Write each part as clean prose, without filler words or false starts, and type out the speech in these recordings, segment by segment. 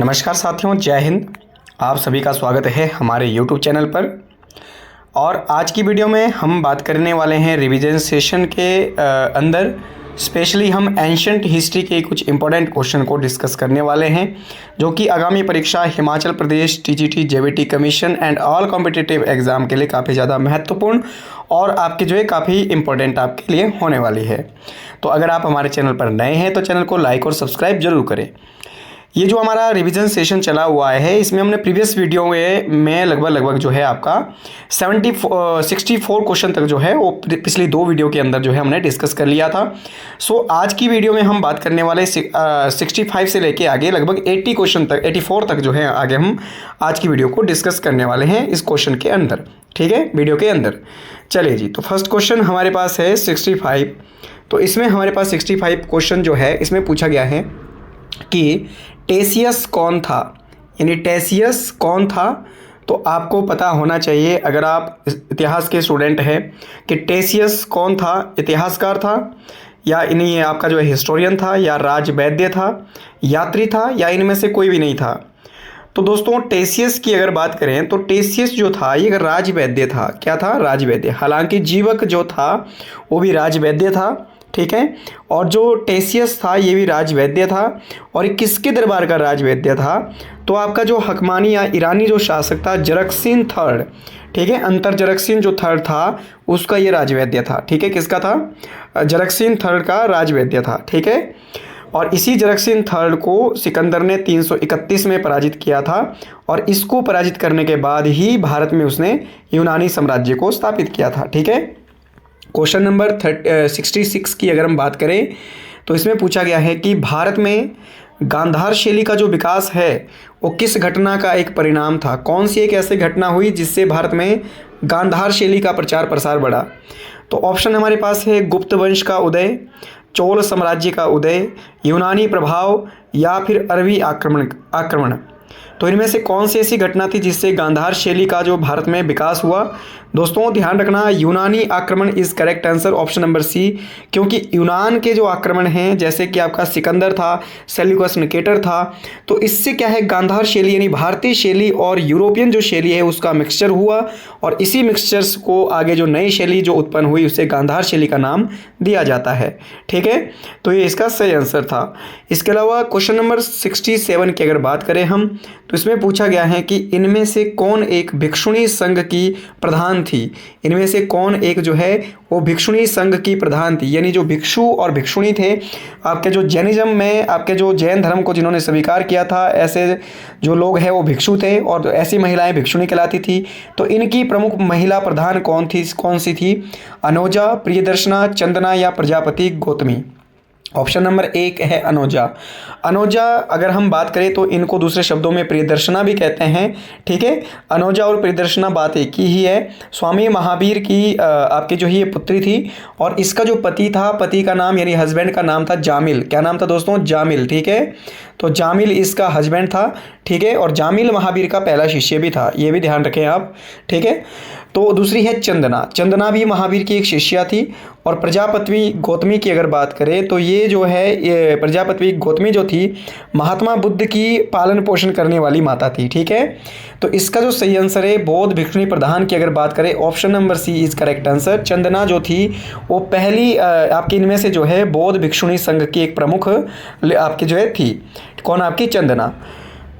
नमस्कार साथियों, जय हिंद। आप सभी का स्वागत है हमारे YouTube चैनल पर। और आज की वीडियो में हम बात करने वाले हैं रिवीजन सेशन के अंदर स्पेशली हम एंशंट हिस्ट्री के कुछ इंपॉर्टेंट क्वेश्चन को डिस्कस करने वाले हैं, जो कि आगामी परीक्षा Himachal Pradesh TGT JVT commission and all competitive exam के लिए काफ़ी ज़्यादा महत्वपूर्ण और आपके जो है काफ़ी इंपॉर्टेंट आपके लिए होने वाली है। तो अगर आप हमारे चैनल पर नए हैं तो चैनल को लाइक और सब्सक्राइब जरूर करें। ये जो हमारा रिवीजन सेशन चला हुआ है, इसमें हमने प्रीवियस वीडियो में लगभग जो है आपका 64 क्वेश्चन तक जो है वो पिछली दो वीडियो के अंदर जो है हमने डिस्कस कर लिया था। सो आज की वीडियो में हम बात करने वाले 65 से लेके आगे लगभग 80 क्वेश्चन तक 84 तक जो है आगे हम आज की वीडियो को डिस्कस करने वाले हैं इस क्वेश्चन के अंदर, ठीक है, वीडियो के अंदर। चलिए जी, तो फर्स्ट क्वेश्चन हमारे पास है 65। तो इसमें हमारे पास 65 क्वेश्चन जो है इसमें पूछा गया है कि टेसियस कौन था, यानी टेसियस कौन था। तो आपको पता होना चाहिए अगर आप इतिहास के स्टूडेंट हैं कि टेसियस कौन था, इतिहासकार था या इन्हीं आपका जो है हिस्टोरियन था या राजवैद्य था, यात्री था या इनमें से कोई भी नहीं था। तो दोस्तों टेसियस की अगर बात करें तो टेसियस जो था ये राजवैद्य था। क्या था? राजवैद्य। हालांकि जीवक जो था वो भी राजवैद्य था, ठीक है। और जो टेसियस था ये भी राजवैद्य था। और ये किसके दरबार का राजवैद्य था? तो आपका जो हकमानी या ईरानी जो शासक था जरक्सिन थर्ड, ठीक है, अंतर जरक्सिन जो थर्ड था उसका ये राजवैद्य था, ठीक है। किसका था? जरक्सिन थर्ड का राजवैद्य था, ठीक है। और इसी जरक्सिन थर्ड को सिकंदर ने 331 में पराजित किया था और इसको पराजित करने के बाद ही भारत में उसने यूनानी साम्राज्य को स्थापित किया था, ठीक है। क्वेश्चन नंबर 66 की अगर हम बात करें तो इसमें पूछा गया है कि भारत में गांधार शैली का जो विकास है वो किस घटना का एक परिणाम था। कौन सी एक ऐसी घटना हुई जिससे भारत में गांधार शैली का प्रचार प्रसार बढ़ा? तो ऑप्शन हमारे पास है गुप्त वंश का उदय, चोल साम्राज्य का उदय, यूनानी प्रभाव या फिर अरबी आक्रमण। तो इनमें से कौन सी ऐसी घटना थी जिससे गांधार शैली का जो भारत में विकास हुआ? दोस्तों ध्यान रखना, यूनानी आक्रमण is correct answer, option number C. क्योंकि यूनान के जो आक्रमण हैं जैसे कि आपका सिकंदर था, सेल्यूकस निकेटर था, तो इससे क्या है गांधार शैली यानी भारतीय शैली और यूरोपियन जो शैली है उसका मिक्सचर हुआ और इसी मिक्सचर्स को आगे जो नई शैली जो उत्पन्न हुई उसे गांधार शैली का नाम दिया जाता है, ठीक है। तो ये इसका सही आंसर था। इसके अलावा क्वेश्चन नंबर 67 की अगर बात करें हम तो इसमें पूछा गया है कि इनमें से कौन एक भिक्षुणी संघ की प्रधान थी। इनमें से कौन एक जो है वो भिक्षुणी संघ की प्रधान थी, यानी जो भिक्षु और भिक्षुणी थे आपके जो जैनिज्म में आपके जो जैन धर्म को जिन्होंने स्वीकार किया था ऐसे जो लोग हैं वो भिक्षु थे और ऐसी महिलाएं भिक्षुणी कहलाती थी। तो इनकी प्रमुख महिला प्रधान कौन सी थी? अनोजा, प्रियदर्शना, चंदना या प्रजापति गौतमी। ऑप्शन नंबर 1 है अनोजा। अनोजा अगर हम बात करें तो इनको दूसरे शब्दों में प्रियदर्शना भी कहते हैं, ठीक है। अनोजा और प्रियदर्शना बात एक ही है। स्वामी महावीर की आपकी जो ही ये पुत्री थी और इसका जो पति था, पति का नाम यानी हस्बैंड का नाम था जामिल। क्या नाम था दोस्तों? जामिल, ठीक है। तो जामिल इसका हस्बैंड था, ठीक है। और जामिल महावीर का पहला शिष्य भी था, ये भी ध्यान रखें आप, ठीक है। तो दूसरी है चंदना। चंदना भी महावीर की एक शिष्या थी। और प्रजापति गौतमी की अगर बात करें तो ये जो है ये प्रजापति गौतमी जो थी महात्मा बुद्ध की पालन पोषण करने वाली माता थी, ठीक है। तो इसका जो सही आंसर है बौद्ध भिक्षुणी प्रधान की अगर बात करें option number C is correct answer. Chandana जो थी वो पहली आपकी इनमें से जो है बौद्ध भिक्षुणी संघ की एक प्रमुख आपकी जो है थी। कौन? आपकी चंदना।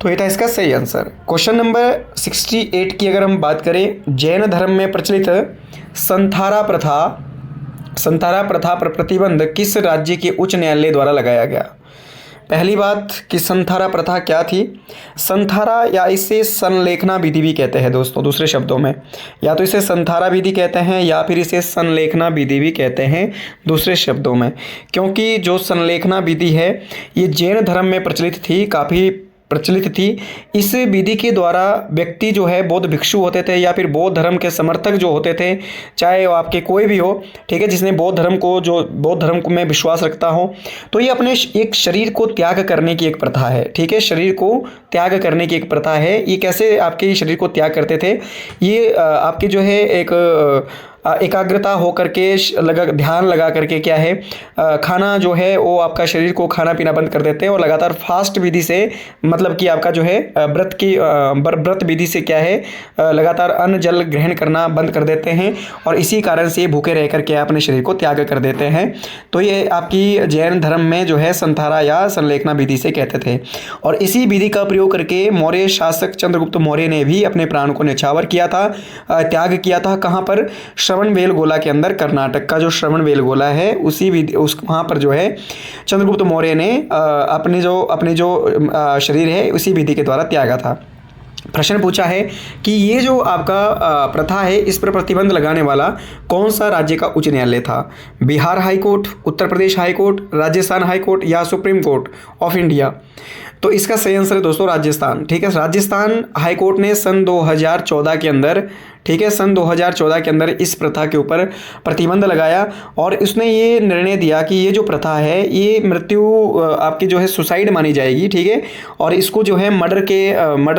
तो ये था इसका सही आंसर। क्वेश्चन नंबर 68 की अगर हम बात करें जैन धर्म में प्रचलित संथारा प्रथा पर प्रतिबंध किस राज्य के उच्च न्यायालय द्वारा लगाया गया? पहली बात कि संथारा प्रथा क्या थी? संथारा या इसे संलेखना विधि भी कहते हैं दोस्तों, दूसरे शब्दों में या तो इसे संथारा विधि कहते हैं या फिर इसे संलेखना विधि भी कहते हैं दूसरे शब्दों में। क्योंकि जो संलेखना विधि है ये जैन धर्म में प्रचलित थी, काफ़ी प्रचलित थी। इस विधि के द्वारा व्यक्ति जो है बौद्ध भिक्षु होते थे या फिर बौद्ध धर्म के समर्थक जो होते थे, चाहे वो आपके कोई भी हो, ठीक है, जिसने बौद्ध धर्म को में विश्वास रखता हो, तो ये अपने एक शरीर को त्याग करने की एक प्रथा है, ठीक है। शरीर को त्याग करने की एक प्रथा है। ये कैसे आपके शरीर को त्याग करते थे? ये आपके जो है एक एकाग्रता हो करके ध्यान लगा करके क्या है खाना जो है वो आपका शरीर को खाना पीना बंद कर देते हैं और लगातार फास्ट विधि से मतलब कि आपका जो है व्रत विधि से क्या है लगातार अन्न जल ग्रहण करना बंद कर देते हैं और इसी कारण से भूखे रह करके अपने शरीर को त्याग कर देते हैं। तो ये आपकी जैन धर्म में जो है संथारा या संलेखना विधि से कहते थे। और इसी विधि का प्रयोग करके मौर्य शासक चंद्रगुप्त मौर्य ने भी अपने प्राण को न्यौछावर किया था, त्याग किया था। कहाँ पर? श्रवणबेलगोला के अंदर, कर्नाटक का जो श्रवणबेलगोला है उसी वहाँ पर जो है चंद्रगुप्त मौर्य ने अपने जो शरीर है उसी विधि के द्वारा त्यागा था। प्रश्न पूछा है कि ये जो आपका प्रथा है इस पर प्रतिबंध लगाने वाला कौन सा राज्य का उच्च न्यायालय था? Bihar high court, Uttar Pradesh high court, Rajasthan high court या सुप्रीम कोर्ट ऑफ इंडिया? तो इसका सही आंसर है दोस्तों राजस्थान। ठीक है, राजस्थान हाई कोर्ट ने सन 2014 के अंदर, ठीक है, सन 2014 के अंदर इस प्रथा के ऊपर प्रतिबंध लगाया और उसने ये निर्णय दिया कि ये जो प्रथा है ये मृत्यु आपकी जो है सुसाइड मानी जाएगी। ठीक है, और इसको जो है मर्डर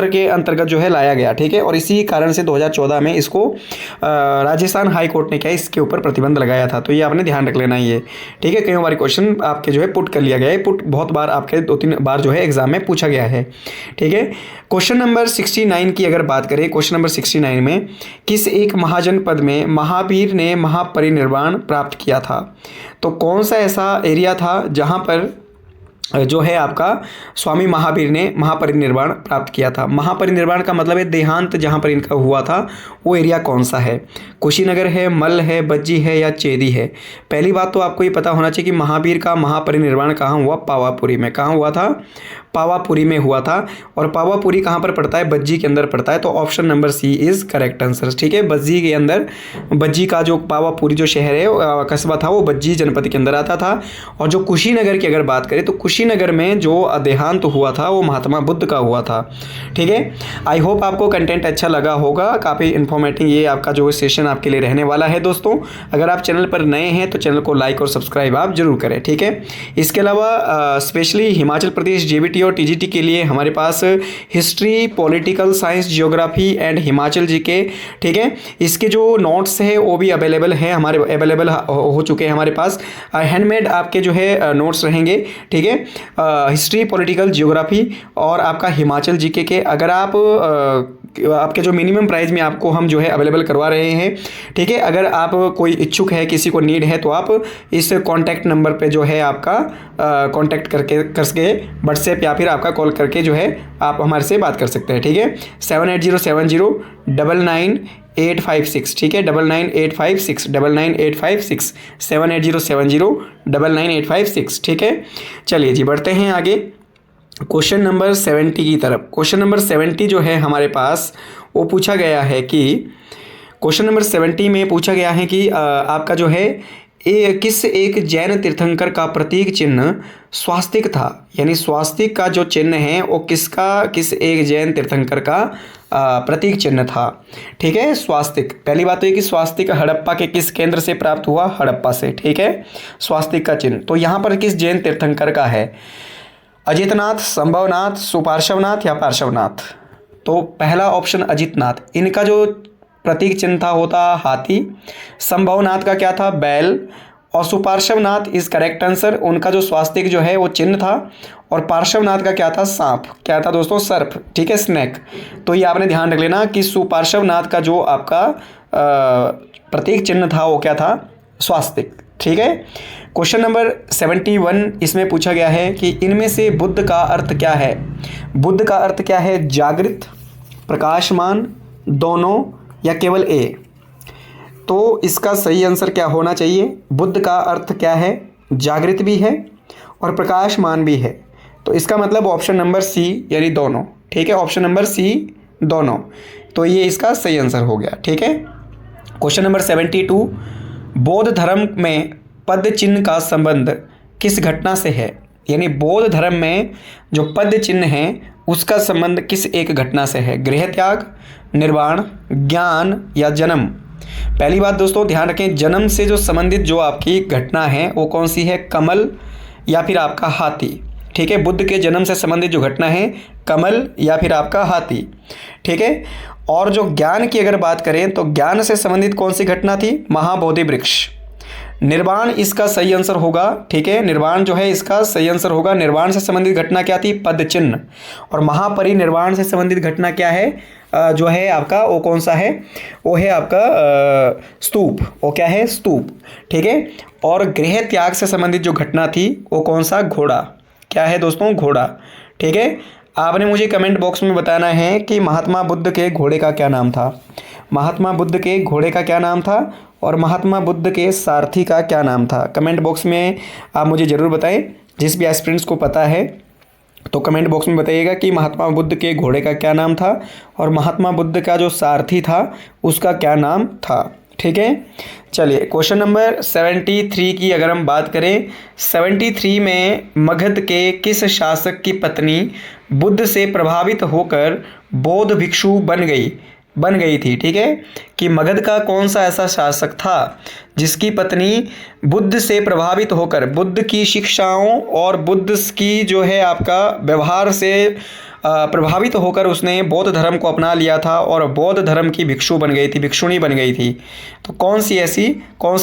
के अंतर्गत जो है लाया गया। ठीक है, और इसी कारण से 2014 में इसको राजस्थान हाई कोर्ट ने क्या इसके ऊपर प्रतिबंध लगाया था। तो ये आपने ध्यान रख लेना ये। ठीक है, कई बार क्वेश्चन आपके जो है पुट कर लिया गया है, पुट बहुत बार आपके 2-3 बार जो है एग्जाम में पूछा गया है। ठीक है, क्वेश्चन नंबर 69 की अगर बात करें, क्वेश्चन नंबर 69 में किस एक महाजनपद में महावीर ने महापरिनिर्वाण प्राप्त किया था? तो कौन सा ऐसा एरिया था जहां पर जो है आपका स्वामी महावीर ने महापरिनिर्वाण प्राप्त किया था? महापरिनिर्वाण का मतलब है देहांत, जहां पर इनका हुआ था वो एरिया कौन सा है? कुशीनगर है, मल है, बज्जी है या चेदी है? पहली बात तो आपको ये पता होना चाहिए कि महावीर का महापरिनिर्वाण कहाँ हुआ? पावापुरी में। कहाँ हुआ था? पावापुरी में हुआ था। और पावापुरी कहाँ पर पड़ता है? बज्जी के अंदर पड़ता है। तो option number C is correct answer. ठीक है, बज्जी के अंदर, बज्जी का जो पावापुरी जो शहर है कस्बा था वो बज्जी जनपद के अंदर आता था। और जो कुशीनगर की अगर बात करें तो कुशीनगर में जो देहांत हुआ था वो महात्मा बुद्ध का हुआ था। ठीक है, आई होप आपको कंटेंट अच्छा लगा होगा, काफ़ी इन्फॉर्मेटिव ये आपका जो सेशन आपके लिए रहने वाला है दोस्तों। अगर आप चैनल पर नए हैं तो चैनल को लाइक और सब्सक्राइब आप जरूर करें। ठीक है, इसके अलावा स्पेशली हिमाचल प्रदेश जेबीटी और टीजीटी के लिए हमारे पास history, political science, geography and Himachal GK, ठीक है, इसके जो नोट्स है वो भी अवेलेबल है, हमारे अवेलेबल हो चुके हैं हमारे पास। हैंडमेड आपके जो है नोट्स रहेंगे। ठीक है, हिस्ट्री, पॉलिटिकल, जियोग्राफी और आपका हिमाचल जीके के अगर आप आपके जो मिनिमम प्राइस में आपको हम जो है अवेलेबल करवा रहे हैं। ठीक है, अगर आप कोई इच्छुक है, किसी को नीड है तो आप इस कॉन्टैक्ट नंबर पे जो है आपका कॉन्टैक्ट करके व्हाट्सएप या फिर आपका कॉल करके जो है आप हमारे से बात कर सकते हैं। ठीक है, 7807099856। ठीक है, 99856 99856 7807099856। ठीक है, चलिए जी बढ़ते हैं आगे क्वेश्चन नंबर 70 की तरफ। क्वेश्चन नंबर 70 जो है हमारे पास वो पूछा गया है कि क्वेश्चन नंबर 70 में पूछा गया है कि आपका जो है किस एक जैन तीर्थंकर का प्रतीक चिन्ह स्वास्तिक था? यानी स्वास्तिक का जो चिन्ह है वो किस एक जैन तीर्थंकर का प्रतीक चिन्ह था? ठीक है, स्वास्तिक। पहली बात तो ये कि स्वास्तिक हड़प्पा के किस केंद्र से प्राप्त हुआ? हड़प्पा से। ठीक है, स्वास्तिक का चिन्ह तो यहाँ पर किस जैन तीर्थंकर का है? अजितनाथ, संभवनाथ, सुपार्श्वनाथ या पार्श्वनाथ? तो पहला ऑप्शन अजितनाथ, इनका जो प्रतीक चिन्ह था होता हाथी, संभवनाथ का क्या था? बैल, और सुपार्श्वनाथ इज करेक्ट आंसर, उनका जो स्वास्तिक जो है वो चिन्ह था। और पार्श्वनाथ का क्या था? सांप। क्या था दोस्तों? सर्प। ठीक है, स्नेक। तो ये आपने ध्यान रख लेना कि सुपार्श्वनाथ का जो आपका प्रतीक चिन्ह था वो क्या था? स्वास्तिक। ठीक है, क्वेश्चन नंबर 71 इसमें पूछा गया है कि इनमें से बुद्ध का अर्थ क्या है? बुद्ध का अर्थ क्या है? जागृत, प्रकाशमान, दोनों या केवल ए? तो इसका सही आंसर क्या होना चाहिए? बुद्ध का अर्थ क्या है? जागृत भी है और प्रकाशमान भी है। तो इसका मतलब ऑप्शन नंबर सी यानी दोनों। ठीक है, ऑप्शन नंबर सी दोनों। तो ये इसका सही आंसर हो गया। ठीक है, क्वेश्चन नंबर 72 बौद्ध धर्म में पद चिन्ह का संबंध किस घटना से है? यानी बौद्ध धर्म में जो पद चिन्ह है उसका संबंध किस एक घटना से है? गृह त्याग, निर्वाण, ज्ञान या जन्म? पहली बात दोस्तों ध्यान रखें, जन्म से जो संबंधित जो आपकी घटना है वो कौन सी है? कमल या फिर आपका हाथी? ठीक है, बुद्ध के जन्म से संबंधित जो घटना है कमल या फिर आपका हाथी। ठीक है, और जो ज्ञान की अगर बात करें तो ज्ञान से संबंधित कौन सी घटना थी? महाबोधि वृक्ष। निर्वाण इसका सही आंसर होगा। ठीक है, निर्वाण जो है इसका सही आंसर होगा। निर्वाण से संबंधित घटना क्या थी? पद चिन्ह। और महापरिनिर्वाण से संबंधित घटना क्या है? जो है आपका वो कौन सा है? वो है आपका स्तूप। वो क्या है? स्तूप। ठीक है, और गृह त्याग से संबंधित जो घटना थी वो कौन सा? घोड़ा। क्या है दोस्तों? घोड़ा। ठीक है, आपने मुझे कमेंट बॉक्स में बताना है कि महात्मा बुद्ध के घोड़े का क्या नाम था। महात्मा बुद्ध के घोड़े का क्या नाम था और महात्मा बुद्ध के सारथी का क्या नाम था? कमेंट बॉक्स में आप मुझे ज़रूर बताएं। जिस भी एस्पिरेंट्स को पता है तो कमेंट बॉक्स में बताइएगा कि महात्मा बुद्ध के घोड़े का क्या नाम था और महात्मा बुद्ध का जो सारथी था उसका क्या नाम था। ठीक है, चलिए क्वेश्चन नंबर 73 की अगर हम बात करें, 73 में मगध के किस शासक की पत्नी बुद्ध से प्रभावित होकर बौद्ध भिक्षु बन गई थी? ठीक है, कि मगध का कौन सा ऐसा शासक था जिसकी पत्नी बुद्ध से प्रभावित होकर बुद्ध की शिक्षाओं और बुद्ध की जो है आपका व्यवहार से प्रभावित होकर उसने बौद्ध धर्म को अपना लिया था और बौद्ध धर्म की भिक्षु बन गई थी, भिक्षुणी बन गई थी। तो कौन सा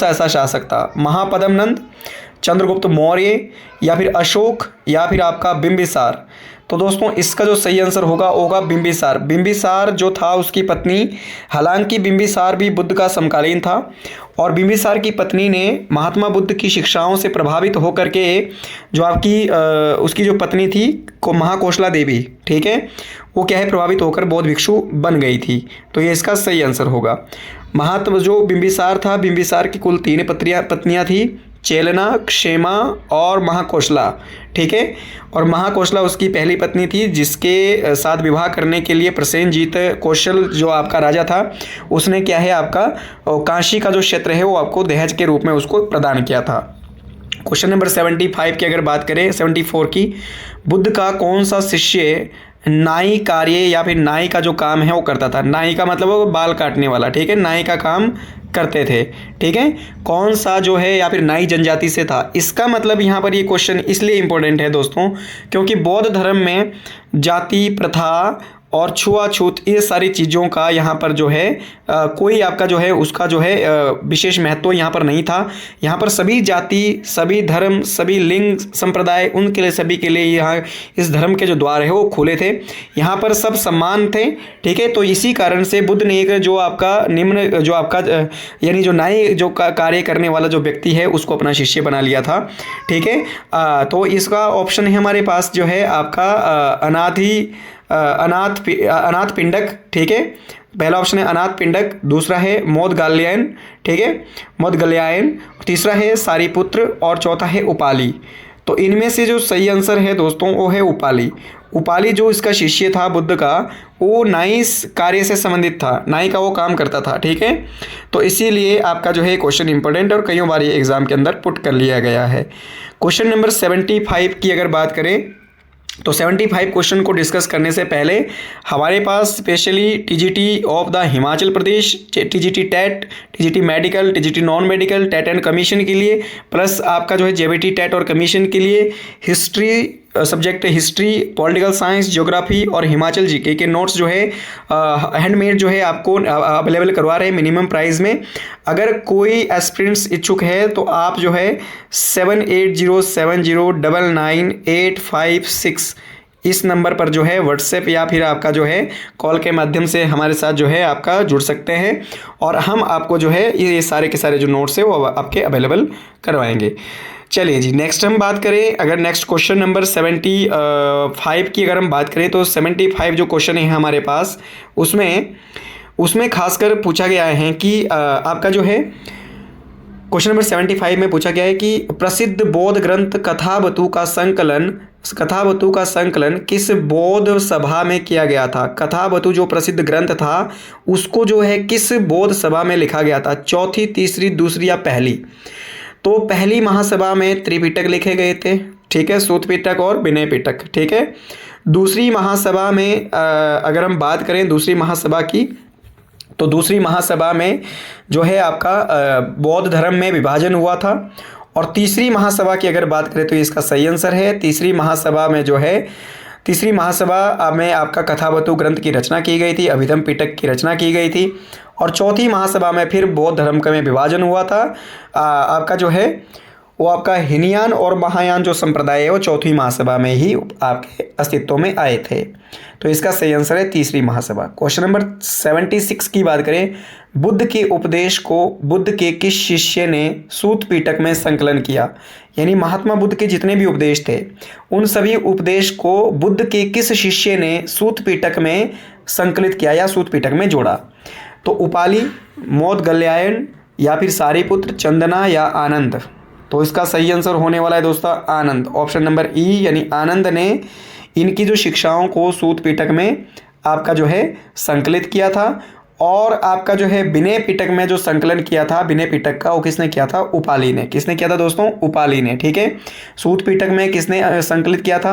ऐसा शासक था? महापद्म नंद, चंद्रगुप्त मौर्य, या फिर अशोक, या फिर आपका बिंबिसार। तो दोस्तों इसका जो सही आंसर होगा बिंबिसार। बिंबिसार जो था उसकी पत्नी, हालांकि बिंबिसार भी बुद्ध का समकालीन था और बिंबिसार की पत्नी ने महात्मा बुद्ध की शिक्षाओं से प्रभावित होकर के जो आपकी उसकी जो पत्नी थी महाकोशला देवी, ठीक है, वो क्या है? प्रभावित होकर बौद्ध भिक्षु बन गई थी। तो ये इसका सही आंसर होगा। जो बिंबिसार था, बिंबिसार की कुल 3 पत्नियां थी, चेलना, क्षेमा और महाकोशला। ठीक है, और महाकोशला उसकी पहली पत्नी थी जिसके साथ विवाह करने के लिए प्रसेनजीत कौशल जो आपका राजा था उसने क्या है आपका काशी का जो क्षेत्र है वो आपको दहेज के रूप में उसको प्रदान किया था। क्वेश्चन नंबर 75 की अगर बात करें, 74 की, बुद्ध का कौन सा शिष्य नाई कार्य या फिर नाई का जो काम है वो करता था? नाई का मतलब वो बाल काटने वाला। ठीक है, नाई का काम करते थे। ठीक है, कौन सा जो है या फिर नाई जनजाति से था? इसका मतलब यहाँ पर ये क्वेश्चन इसलिए इम्पोर्टेंट है दोस्तों क्योंकि बौद्ध धर्म में जाति प्रथा और छुआछूत ये सारी चीज़ों का यहाँ पर जो है कोई आपका जो है उसका जो है विशेष महत्व यहाँ पर नहीं था। यहाँ पर सभी जाति, सभी धर्म, सभी लिंग संप्रदाय, उनके लिए सभी के लिए यहाँ इस धर्म के जो द्वार है वो खुले थे। यहाँ पर सब समान थे। ठीक है, तो इसी कारण से बुद्ध ने एक जो आपका निम्न जो आपका यानी जो नाई जो कार्य करने वाला जो व्यक्ति है उसको अपना शिष्य बना लिया था। ठीक है, तो इसका ऑप्शन है हमारे पास जो है आपका अनाथ पिंडक। ठीक है, पहला ऑप्शन है अनाथ पिंडक, दूसरा है मोदगल्यायन। ठीक है, मोदगल्यायन, तीसरा है सारिपुत्र और चौथा है उपाली। तो इनमें से जो सही आंसर है दोस्तों वो है उपाली। उपाली जो इसका शिष्य था बुद्ध का वो नाई कार्य से संबंधित था, नाई का वो काम करता था। ठीक है, तो इसीलिए आपका जो है क्वेश्चन इंपॉर्टेंट और कई बार ये एग्जाम के अंदर पुट कर लिया गया है। क्वेश्चन नंबर 75 की अगर बात करें तो 75 क्वेश्चन को डिस्कस करने से पहले हमारे पास specially TGT of the Himachal Pradesh, TGT TET, TGT medical, TGT non medical, TET and commission के लिए, प्लस आपका जो है जेबीटी टेट और कमीशन के लिए history subject, history, political science, geography और हिमाचल जीके के नोट्स जो है हैंडमेड जो है आपको अवेलेबल करवा रहे हैं मिनिमम प्राइस में। अगर कोई एस्पिरेंट्स इच्छुक है तो आप जो है 7807099856 इस नंबर पर जो है व्हाट्सएप या फिर आपका जो है कॉल के माध्यम से हमारे साथ जो है आपका जुड़ सकते हैं और हम आपको जो है ये सारे के सारे जो नोट्स है वो आपके अवेलेबल करवाएंगे। चलिए जी, नेक्स्ट हम बात करें, अगर नेक्स्ट क्वेश्चन नंबर 75 की अगर हम बात करें तो 75 जो क्वेश्चन है हमारे पास उसमें खासकर पूछा गया है कि आपका जो है क्वेश्चन नंबर 75 में पूछा गया है कि प्रसिद्ध बौद्ध ग्रंथ कथावतु का संकलन किस बौद्ध सभा में किया गया था? कथावतु जो प्रसिद्ध ग्रंथ था उसको जो है किस बौद्ध सभा में लिखा गया था? चौथी, तीसरी, दूसरी या पहली? तो पहली महासभा में त्रिपिटक लिखे गए थे। ठीक है, सूत पिटक और विनय पिटक। ठीक है, दूसरी महासभा में अगर हम बात करें दूसरी महासभा की तो दूसरी महासभा में जो है आपका बौद्ध धर्म में विभाजन हुआ था। और तीसरी महासभा की अगर बात करें तो इसका सही आंसर है तीसरी महासभा में जो है तीसरी महासभा में आपका कथावतु ग्रंथ की रचना की गई थी, अभिधम पिटक की रचना की गई थी। और चौथी महासभा में फिर बौद्ध धर्म का में विभाजन हुआ था। आपका जो है वो आपका हीनयान और महायान जो संप्रदाय है वो चौथी महासभा में ही आपके अस्तित्व में आए थे। तो इसका सही आंसर है तीसरी महासभा। क्वेश्चन नंबर 76 की बात करें, बुद्ध के उपदेश को बुद्ध के किस शिष्य ने सूत पिटक में संकलन किया? यानी महात्मा बुद्ध के जितने भी उपदेश थे उन सभी उपदेश को बुद्ध के किस शिष्य ने सूत पिटक में संकलित किया या सूत पिटक में जोड़ा? तो उपाली, मोदगल्यायन या फिर सारिपुत्र, चंदना या आनंद? तो इसका सही आंसर होने वाला है दोस्तों आनंद, ऑप्शन नंबर ई, यानी आनंद ने इनकी जो शिक्षाओं को सूत पिटक में आपका जो है संकलित किया था। और आपका जो है विनय पिटक में जो संकलन किया था विनय पिटक का, वो किसने किया था? उपाली ने। किसने किया था दोस्तों? उपाली ने। ठीक है, सूत पिटक में किसने संकलित किया था?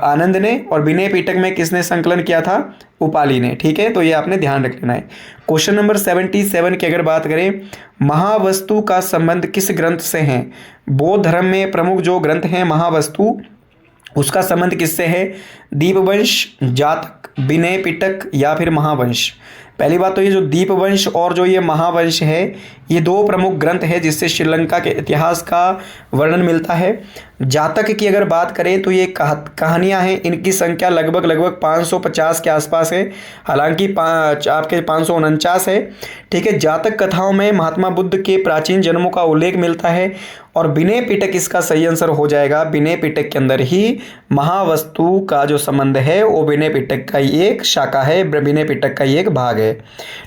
आनंद ने। और विनय पिटक में किसने संकलन किया था? उपाली ने। ठीक है, तो ये आपने ध्यान रख लेना है। क्वेश्चन नंबर 77 की अगर बात करें, महावस्तु का संबंध किस ग्रंथ से है? बौद्ध धर्म में प्रमुख जो ग्रंथ है महावस्तु, उसका संबंध किससे है? दीपवंश, जातक, विनय पिटक या फिर महावंश? पहली बात तो ये जो दीपवंश और जो ये महावंश है ये दो प्रमुख ग्रंथ है जिससे श्रीलंका के इतिहास का वर्णन मिलता है। जातक की अगर बात करें तो ये कहानियाँ हैं, इनकी संख्या लगभग 550 के आसपास है, हालांकि आपके 549 है। ठीक है, जातक कथाओं में महात्मा बुद्ध के प्राचीन जन्मों का उल्लेख मिलता है। और विनय पिटक इसका सही आंसर हो जाएगा। विनय पिटक के अंदर ही महावस्तु का जो संबंध है वो विनय पिटक का ही एक शाखा है, विनय पिटक का ही एक भाग है।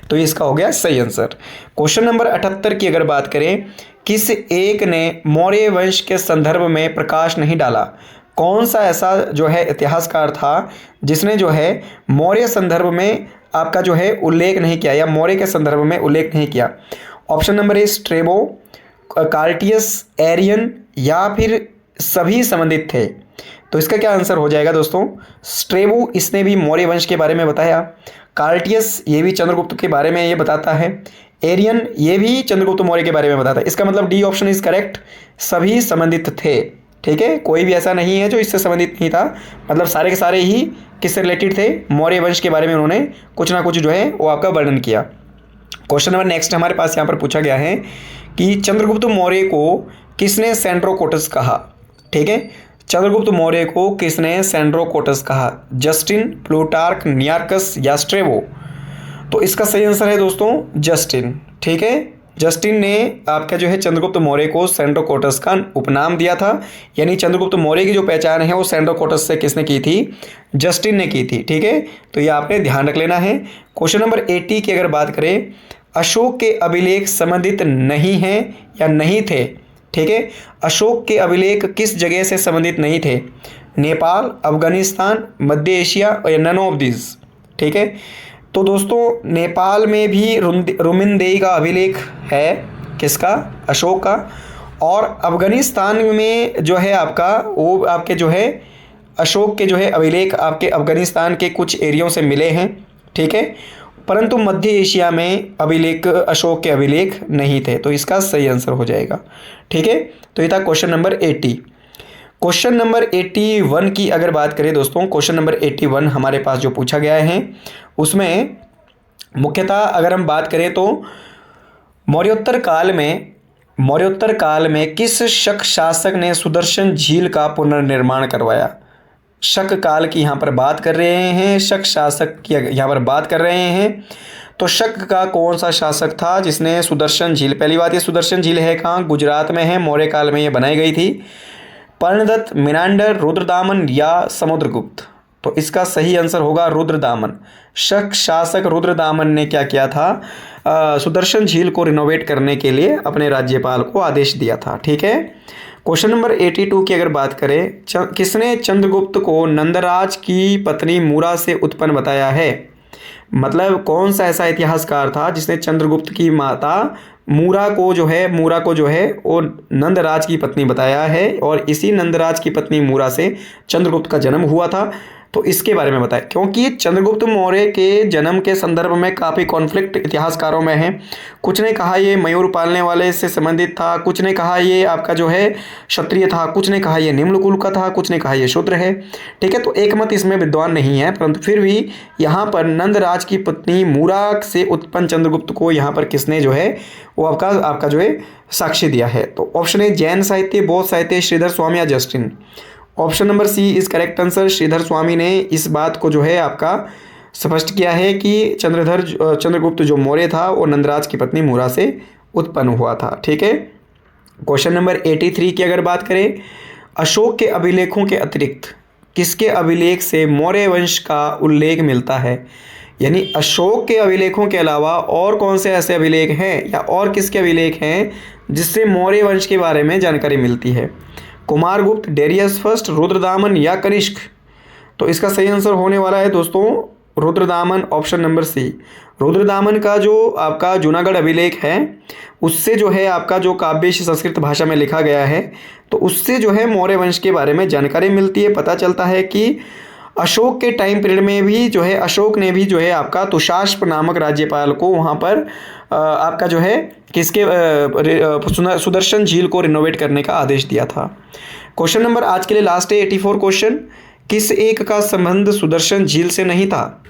तो इसका हो गया सही आंसर। क्वेश्चन नंबर 78 की अगर बात करें, किस एक ने मौर्य वंश के संदर्भ में प्रकाश नहीं डाला? कौन सा ऐसा जो है इतिहासकार था जिसने जो है मौर्य संदर्भ में आपका जो है उल्लेख नहीं किया या मौर्य के संदर्भ में उल्लेख नहीं किया? Option number A Strabo, Curtius, Arrian या फिर सभी संबंधित थे? तो इसका क्या आंसर हो जाएगा दोस्तों? स्ट्रेबो, इसने भी मौर्य वंश के बारे में बताया। कार्टियस, ये भी चंद्रगुप्त के बारे में ये बताता है। एरियन, ये भी चंद्रगुप्त मौर्य के बारे में बताता है। इसका मतलब डी ऑप्शन इज करेक्ट, सभी संबंधित थे। ठीक है, कोई भी ऐसा नहीं है जो इससे संबंधित नहीं था, मतलब सारे के सारे ही किससे रिलेटेड थे? मौर्य वंश के बारे में उन्होंने कुछ ना कुछ जो है वो आपका वर्णन किया। क्वेश्चन नंबर नेक्स्ट हमारे पास यहाँ पर पूछा गया है कि चंद्रगुप्त मौर्य को किसने सेंड्रोकोटस कहा? ठीक है, चंद्रगुप्त मौर्य को किसने सेंड्रोकोटस कहा? जस्टिन, प्लूटार्क, नियार्कस या स्ट्रेबो? तो इसका सही आंसर है दोस्तों जस्टिन। ठीक है, जस्टिन ने आपका जो है चंद्रगुप्त मौर्य को सेंड्रोकोटस का उपनाम दिया था। यानी चंद्रगुप्त मौर्य की जो पहचान है वो सेंड्रोकोटस से किसने की थी? जस्टिन ने की थी। ठीक है, तो ये आपने ध्यान रख लेना है। क्वेश्चन नंबर 80 की अगर बात करें, अशोक के अभिलेख संबंधित नहीं हैं या नहीं थे? ठीक है, अशोक के अभिलेख किस जगह से संबंधित नहीं थे? नेपाल, अफगानिस्तान, मध्य एशिया या नन ऑफ दिस? ठीक है, तो दोस्तों नेपाल में भी रुमिनदेई का अभिलेख है, किसका? अशोक का। और अफगानिस्तान में जो है आपका वो आपके जो है अशोक के जो है अभिलेख आपके अफगानिस्तान के कुछ एरियो से मिले हैं। ठीक है, परंतु मध्य एशिया में अभिलेख अशोक के अभिलेख नहीं थे। तो इसका सही आंसर हो जाएगा। ठीक है, तो ये था क्वेश्चन नंबर 80। क्वेश्चन नंबर 81 की अगर बात करें दोस्तों, क्वेश्चन नंबर 81 हमारे पास जो पूछा गया है उसमें मुख्यतः अगर हम बात करें तो मौर्योत्तर काल में किस शक शासक ने सुदर्शन झील का पुनर्निर्माण करवाया? शक काल की यहाँ पर बात कर रहे हैं, शक शासक की यहाँ पर बात कर रहे हैं। तो शक का कौन सा शासक था जिसने सुदर्शन झील, पहली बात ये सुदर्शन झील है कहाँ? गुजरात में है, मौर्य काल में ये बनाई गई थी। पर्णदत्त, मिनांडर, रुद्रदामन या समुद्रगुप्त? तो इसका सही आंसर होगा रुद्रदामन। शक शासक रुद्रदामन ने क्या किया था? सुदर्शन झील को रिनोवेट करने के लिए अपने राज्यपाल को आदेश दिया था। ठीक है, क्वेश्चन नंबर 82 की अगर बात करें, किसने चंद्रगुप्त को नंदराज की पत्नी मूरा से उत्पन्न बताया है? मतलब कौन सा ऐसा इतिहासकार था जिसने चंद्रगुप्त की माता मूरा को जो है वो नंदराज की पत्नी बताया है? और इसी नंदराज की पत्नी मूरा से चंद्रगुप्त का जन्म हुआ था। तो इसके बारे में बताएं, क्योंकि चंद्रगुप्त मौर्य के जन्म के संदर्भ में काफ़ी कॉन्फ्लिक्ट इतिहासकारों में है। कुछ ने कहा ये मयूर पालने वाले से संबंधित था, कुछ ने कहा ये आपका जो है क्षत्रिय था, कुछ ने कहा ये निम्न कुल का था, कुछ ने कहा ये शूद्र है। ठीक है, तो एक मत इसमें विद्वान नहीं है, परंतु फिर भी यहाँ पर नंदराज की पत्नी मूरा से उत्पन्न चंद्रगुप्त को यहाँ पर किसने जो है वो आपका जो है साक्ष्य दिया है। तो ऑप्शन ए जैन साहित्य, बौद्ध साहित्य, श्रीधर स्वामी या Justin. Option number C is correct answer. Sridhar Swami ने इस बात को जो है आपका स्पष्ट किया है कि चंद्रगुप्त जो मौर्य था वो नंदराज की पत्नी मूरा से उत्पन्न हुआ था। ठीक है, क्वेश्चन नंबर 83 की अगर बात करें, अशोक के अभिलेखों के अतिरिक्त किसके अभिलेख से मौर्य वंश का उल्लेख मिलता है? यानी अशोक के अभिलेखों के अलावा और कौन से ऐसे अभिलेख हैं या और किसके अभिलेख हैं जिससे मौर्य वंश के बारे में जानकारी मिलती है? कुमारगुप्त, डेरियस फर्स्ट, रुद्रदामन या कनिष्क? तो इसका सही आंसर होने वाला है दोस्तों Rudradaman, option number C. Rudradaman का जो आपका जूनागढ़ अभिलेख है उससे जो है आपका जो काव्य संस्कृत भाषा में लिखा गया है, तो उससे जो है मौर्य वंश के बारे में जानकारी मिलती है। पता चलता है कि अशोक के टाइम पीरियड में भी जो है अशोक ने भी जो है आपका तुषाश्प नामक राज्यपाल को वहाँ पर आपका जो है किसके सुदर्शन झील को रिनोवेट करने का आदेश दिया था। क्वेश्चन नंबर आज के लिए लास्ट है 84 क्वेश्चन। किस एक का संबंध सुदर्शन झील से नहीं था?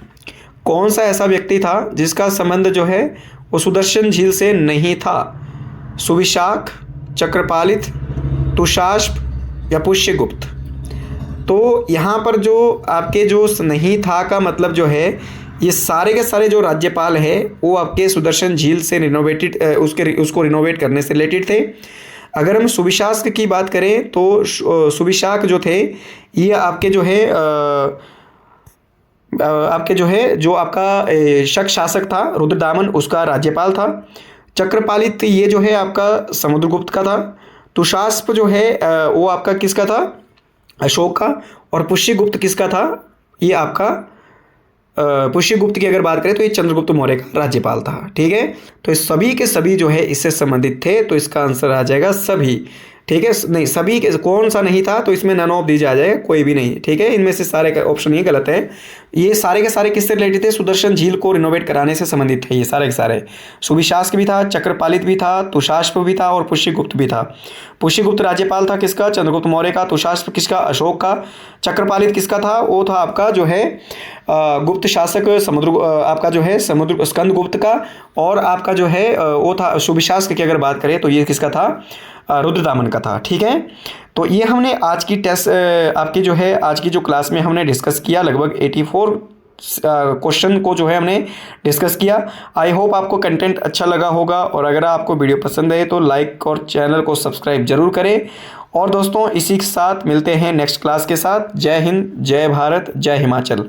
कौन सा ऐसा व्यक्ति था जिसका संबंध जो है वो सुदर्शन झील से नहीं था? सुविशाख, चक्रपालित, तुषाश्प या पुष्यगुप्त? तो यहाँ पर जो आपके जो नहीं था का मतलब जो है ये सारे के सारे जो राज्यपाल है वो आपके सुदर्शन झील से उसको रिनोवेट करने से रिलेटेड थे। अगर हम सुविशाख की बात करें तो सुविशाख जो थे ये आपके जो है जो आपका शक शासक था, रुद्रदामन उसका राज्यपाल था। चक्रपालित ये जो है आपका समुद्रगुप्त का था। तुषाश्प जो है वो आपका किसका था? अशोक का। और पुष्यगुप्त किसका था? ये आपका पुष्यगुप्त की अगर बात करें तो ये चंद्रगुप्त मौर्य का राज्यपाल था। ठीक है, तो सभी के सभी जो है इससे संबंधित थे, तो इसका आंसर आ जाएगा सभी। ठीक है, नहीं सभी के कौन सा नहीं था तो इसमें नन ऑफ दीज आ जाएगा, कोई भी नहीं। ठीक है, इनमें से सारे का ऑप्शन ये गलत है। ये सारे के सारे किससे रिलेटेड थे? सुदर्शन झील को रिनोवेट कराने से संबंधित थे ये सारे के सारे। सुविशाख भी था, चक्रपालित भी था, तुषाश्प भी था और पुष्यगुप्त भी था। पुष्यगुप्त राज्यपाल था किसका? चंद्रगुप्त मौर्य का। तुषाश्प किसका? अशोक का। चक्रपालित किसका था? वो था आपका जो है गुप्त शासक आपका जो है स्कंदगुप्त का। और आपका जो है वो था सुविशाख की अगर बात करें तो ये किसका था? रुद्रदामन का था। ठीक है, तो ये हमने आज की आपकी जो है आज की जो क्लास में हमने डिस्कस किया, लगभग 84 क्वेश्चन को जो है हमने डिस्कस किया। आई होप आपको कंटेंट अच्छा लगा होगा, और अगर आपको वीडियो पसंद है तो लाइक और चैनल को सब्सक्राइब जरूर करें। और दोस्तों इसी के साथ मिलते हैं नेक्स्ट क्लास के साथ। जय हिंद, जय भारत, जय हिमाचल।